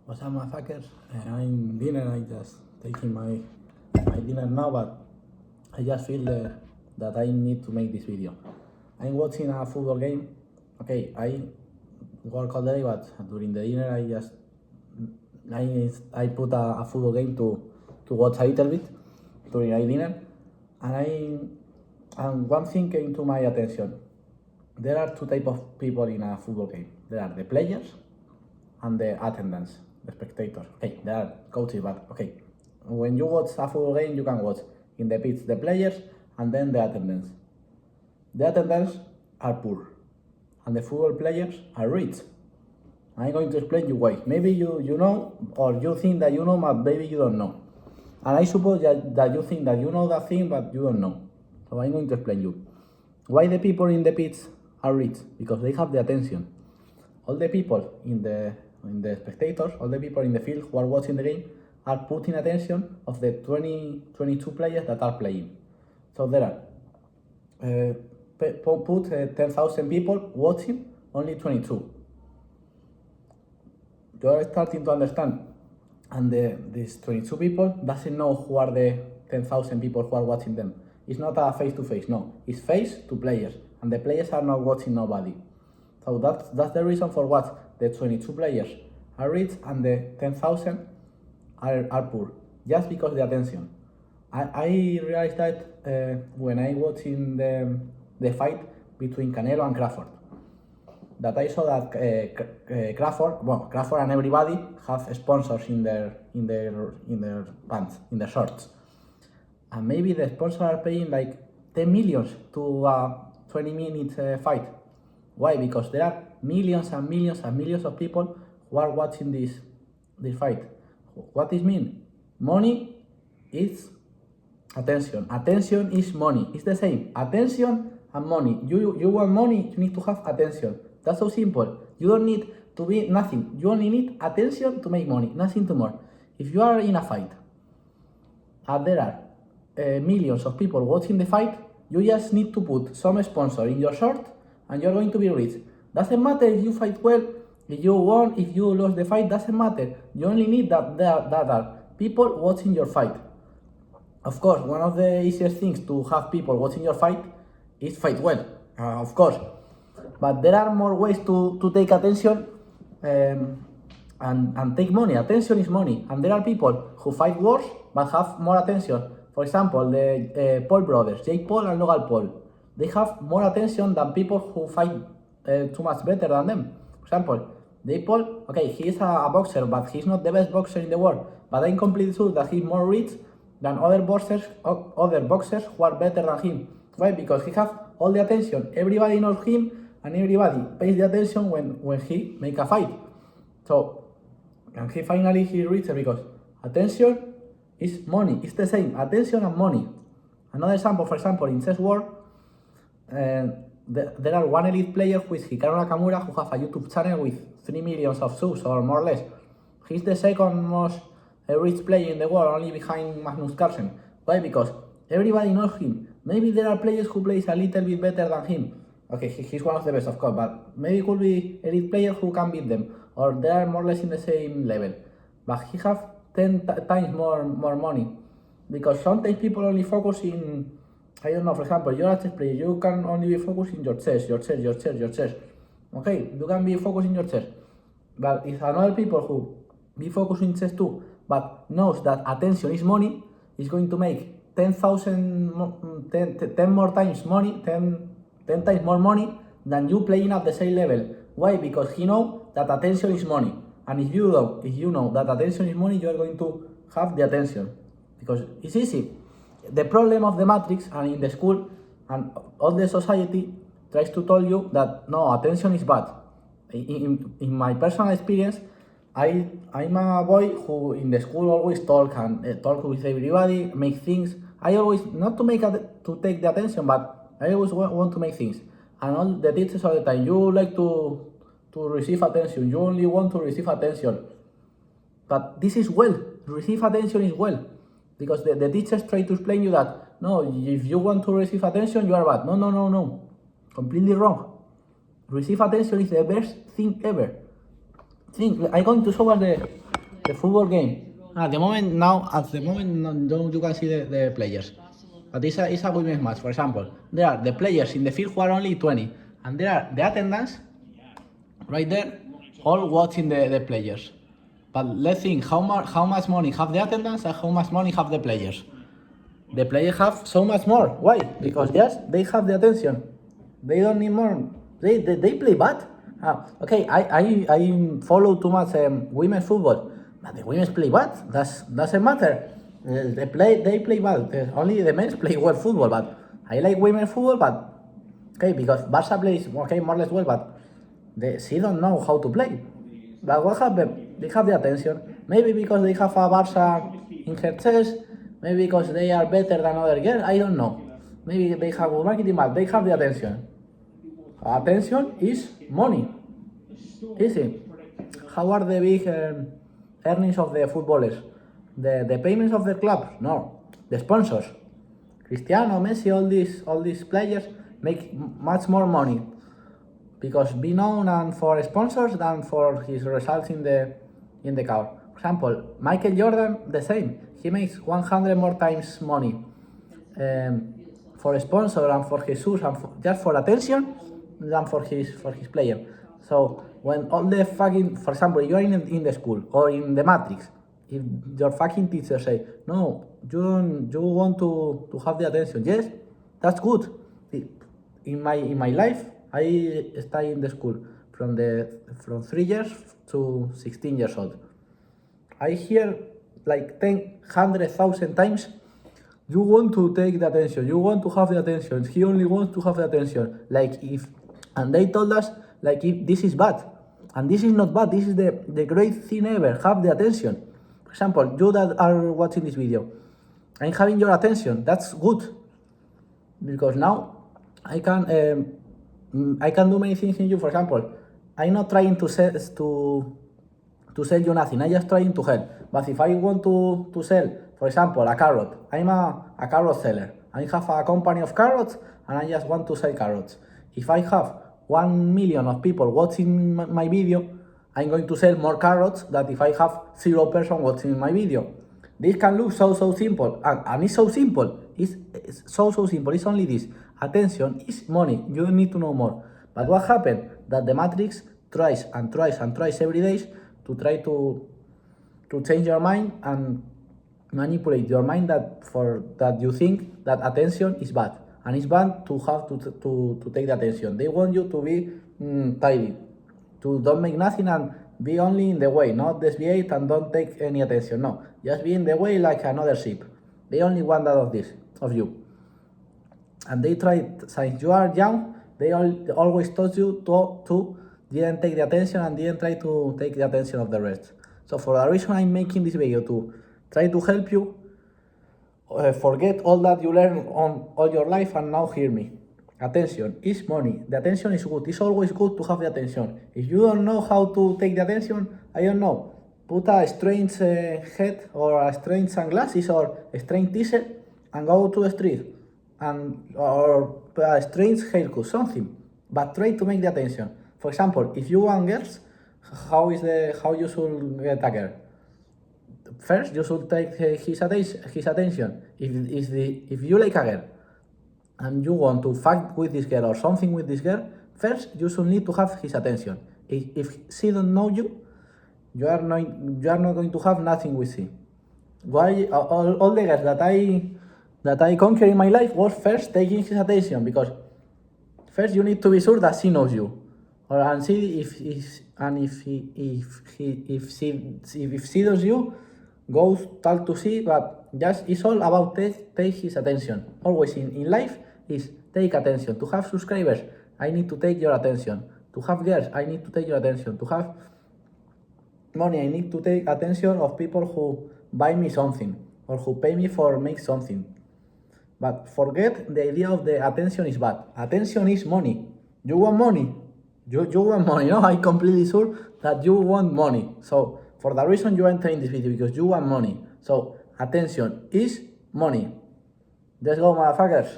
What's up, motherfuckers? I'm dinner. I just taking my dinner now, but I just feel that I need to make this video. I'm watching a football game. Okay, I work all day, but during the dinner I put a football game to watch a little bit during my dinner, and one thing came to my attention. There are two types of people in a football game. There are the players and the attendance, the spectators. Okay, there are coaches, but okay. When you watch a football game, you can watch in the pitch the players and then the attendance. The attendants are poor, and the football players are rich. I'm going to explain you why. Maybe you know, or you think that you know, but maybe you don't know. And I suppose that you think that you know that thing, but you don't know. So I'm going to explain you. Why the people in the pitch are rich? Because they have the attention. All the people in the spectators, all the people in the field who are watching the game are putting attention of the 22 players that are playing. So there are put 10,000 people watching, only 22. You are starting to understand, and these 22 people doesn't know who are the 10,000 people who are watching them. It's not a face-to-face, no. It's face to players, and the players are not watching nobody. So that's the reason for what the 22 players are rich and the 10,000 are poor, just because of the attention. I realized that when I watching the fight between Canelo and Crawford. That I saw that Crawford and everybody have sponsors in their pants, in their shorts, and maybe the sponsors are paying like 10 millions to a 20-minute fight. Why? Because there are millions and millions and millions of people who are watching this fight. What does it mean? Money is attention. Attention is money. It's the same. Attention and money. You want money, you need to have attention. That's so simple. You don't need to be nothing. You only need attention to make money, nothing more. If you are in a fight and there are millions of people watching the fight, you just need to put some sponsor in your short and you're going to be rich. Doesn't matter if you fight well, if you won, if you lost the fight, doesn't matter. You only need that are people watching your fight. Of course, one of the easiest things to have people watching your fight is fight well, of course. But there are more ways to take attention and take money. Attention is money. And there are people who fight worse but have more attention. For example, the Paul brothers, Jake Paul and Logan Paul. They have more attention than people who fight too much better than them. For example, Jake Paul, okay, he is a boxer, but he's not the best boxer in the world. But I'm completely sure that he's more rich than other boxers who are better than him. Why? Because he has all the attention. Everybody knows him. And everybody pays the attention when he make a fight. So, and he finally richer because attention is money. It's the same, attention and money. Another example, for example, in chess world, there are one elite player who is Hikaru Nakamura, who have a YouTube channel with 3 million subs or more or less. He's the second most rich player in the world, only behind Magnus Carlsen. Why? Because everybody knows him. Maybe there are players who plays a little bit better than him. Okay, he's one of the best, of course, but maybe could be elite player who can beat them, or they are more or less in the same level. But he have 10 times more money, because sometimes people only focus in, I don't know, for example, you're a chess player, you can only be focusing your chess. Okay, you can be focusing your chess, but if another people who be focusing chess too, but knows that attention is money, is going to make 10 more times money, 10 times more money than you playing at the same level. Why? Because he know that attention is money. And if you know that attention is money, you are going to have the attention. Because it's easy. The problem of the matrix and in the school and all the society tries to tell you that no, attention is bad. In my personal experience, I'm a boy who in the school always talk with everybody, make things. I always, not to take the attention, but I always want to make things, and all the teachers all the time, you like to receive attention, you only want to receive attention. But this is well, receive attention is well, because the teachers try to explain you that, no, if you want to receive attention, you are bad. No, completely wrong. Receive attention is the best thing ever. I'm going to show us The football game. At the moment, you can see the players. But it's a women's match, for example. There are the players in the field who are only 20. And there are the attendants, right there, all watching the players. But let's think, how much money have the attendants and how much money have the players? The players have so much more. Why? Because yes, they have the attention. They don't need more. They play bad. Okay, I follow too much women's football, but the women's play bad. Doesn't matter. They play bad. Only the men play well football. But I like women's football. But okay, because Barca plays more or less well, but she don't know how to play. But what happened? They have the attention. Maybe because they have a Barca in her chest. Maybe because they are better than other girls. I don't know. Maybe they have good marketing, but they have the attention. Attention is money. Easy. How are the big earnings of the footballers? The payments of the clubs? No. The sponsors. Cristiano, Messi, all these players make much more money because be known and for sponsors than for his results in the car. For example, Michael Jordan, the same. He makes 100 more times money for a sponsor and for his shoes and just for attention than for his player. So when all the fucking, for example, you are in the school or in the Matrix, if your fucking teacher say, no, you want to have the attention, yes, that's good. In my life, I stay in the school from 3 years to 16 years old. I hear like 100,000 times, you want to take the attention, you want to have the attention, he only wants to have the attention. And they told us, like, if this is bad. And this is not bad, this is the great thing ever, have the attention. For example, you that are watching this video, I'm having your attention, that's good. Because now I can do many things in you. For example, I'm not trying to sell you nothing, I'm just trying to help. But if I want to sell, for example, a carrot, I'm a carrot seller. I have a company of carrots and I just want to sell carrots. If I have 1 million of people watching my video, I'm going to sell more carrots than if I have 0 person watching my video. This can look so simple, and it's so simple. It's so simple. It's only this. Attention is money. You don't need to know more. But what happened? That the Matrix tries every day to try to change your mind and manipulate your mind that you think that attention is bad. And it's bad to have to take the attention. They want you to be tidy, to don't make nothing and be only in the way, not deviate and don't take any attention. No, just be in the way like another sheep. They only want that of you. And they try, since you are young, they always taught you to didn't take the attention and didn't try to take the attention of the rest. So for that reason, I'm making this video to try to help you forget all that you learned on all your life and now hear me. Attention is money. The attention is good. It's always good to have the attention. If you don't know how to take the attention, I don't know, put a strange head or a strange sunglasses or a strange t-shirt and go to the street or a strange haircut, something. But try to make the attention. For example, if you want girls, how you should get a girl? First, you should take his attention. If you like a girl and you want to fuck with this girl or something with this girl, first you should need to have his attention. If she don't know you, you are not going to have nothing with she. Why all the girls that I conquered in my life was first taking his attention, because first you need to be sure that she knows you, and see if she does you, go talk to she. But just it's all about take his attention. Always in life is take attention. To have subscribers, I need to take your attention. To have girls, I need to take your attention. To have money, I need to take attention of people who buy me something or who pay me for make something. But forget the idea of the attention is bad. Attention is money. You want money? You want money, no? I'm completely sure that you want money. So for that reason you are entering this video, because you want money. So attention is money. Let's go, motherfuckers.